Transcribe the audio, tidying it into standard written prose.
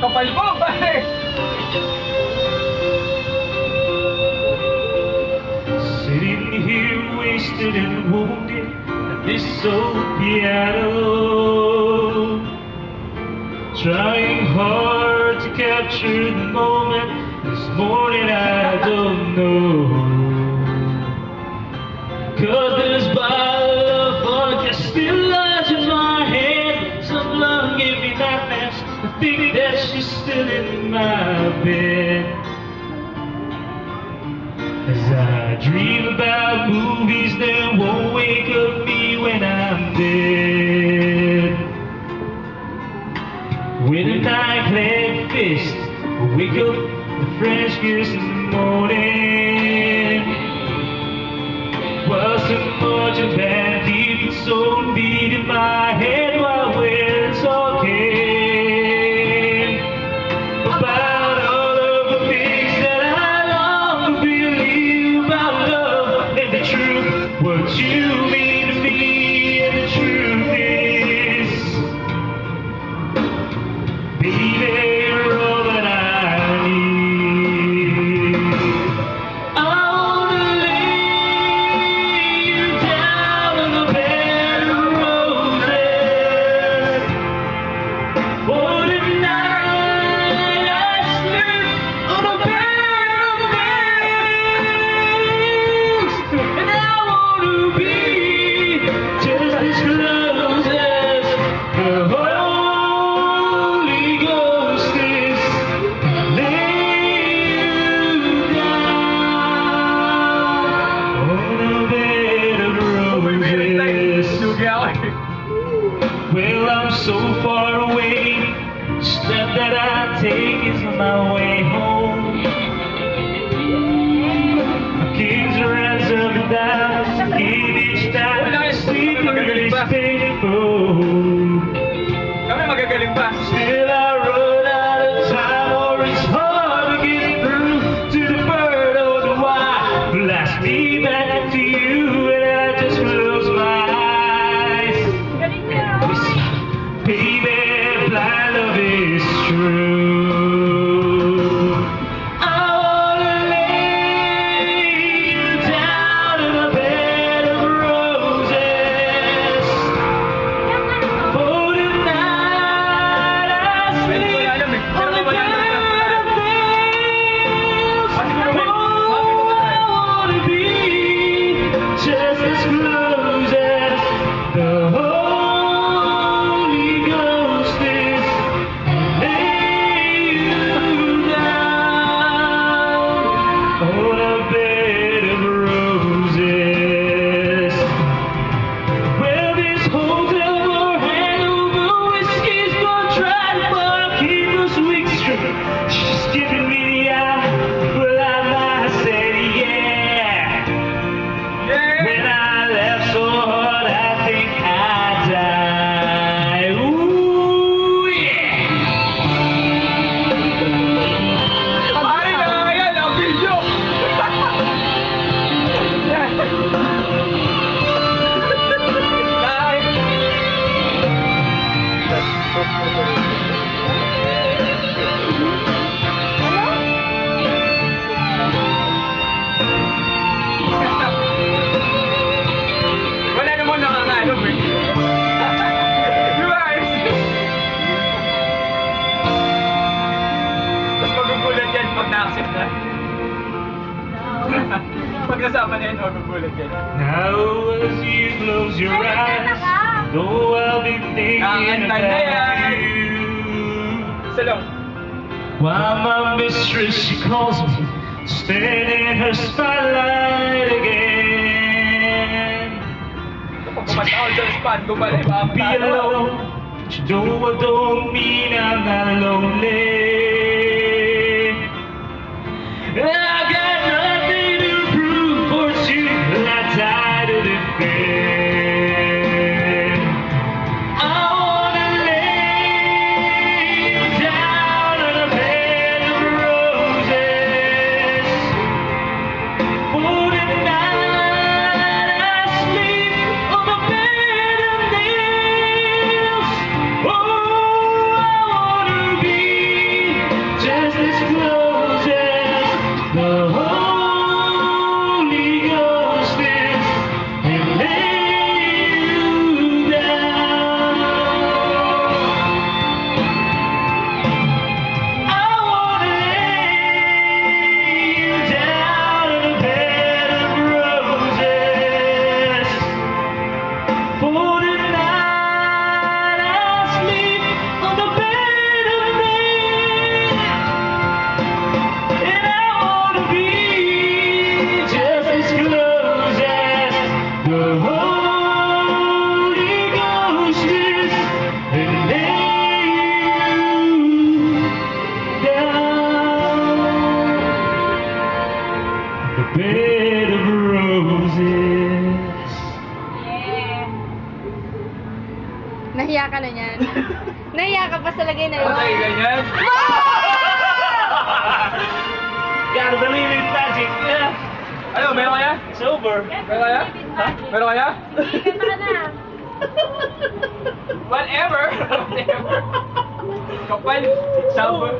Kapal mo, pare! Sitting here wasted and wounded at this old piano, trying hard to capture the moment. This morning I don't know, 'cause this bottle of vodka still lies in my head. Some love gave me nightmares. I think that she's still in my bed. As I dream about movies that won't wake up me when I'm dead. With a iron-clad fist, I wake up the French kiss in the morning. While some much of that deep soul beat in my head while we're talking about all of the things that I long to believe about love and the truth, what you mean to me, and the truth is, baby, you're all that I need. I wanna lay you down on a bed of roses. For tonight I sleep on a bed of roses. And I wanna be just as close as the Holy Ghost is. Lay you down on a bed of roses. Sugi ako eh. Well, I'm so far away. The step that I take is my way home. My king's runs up and down, in each time I sleep really painful. Kami magagaling pa. Still I run out of time, or it's hard to get through to the bird on the wire. Blast me back to you, and I just close my eyes. Baby, blind love is true. I wanna lay you down on a bed of roses. For tonight I sleep on a bed of nails. Oh, I wanna be just as close as the Holy Ghost is. Lay you down on a bed of roses. Well, this hotel bar hangover whiskey's gonna try to keep us weak straight. She's giving me the eye, but I might say yeah. When I laugh so hard, I think I die. Ooh, yeah. Pare na yan, ang video! Wala naman nakakaano eh. Guys! Tapos magugulat yan pag na-accept na. Pag nasama na yan, magugulat yan. Now as you close your eyes, though I'll be thinking Kakanta na yan. about you. Salong. While my mistress, she calls me, stand in her spotlight again. Kapag kumanta ako dyan, span, gumalay, Be makakatalo. alone, but you know I don't mean I'm not lonely. I got nothing to prove for you, and I die to defend. I wanna lay you down on a bed of roses. For tonight I sleep on a bed of nails. Oh, I wanna be bed of roses. Nahiya ka na niyan. Nahiya ka pa sa lagay na yun. Patay, ganyan. Gotta believe in magic. Ano, meron kaya? Sober. Meron kaya? Ha? Meron kaya? Whatever. Whatever. Kapal. Sober.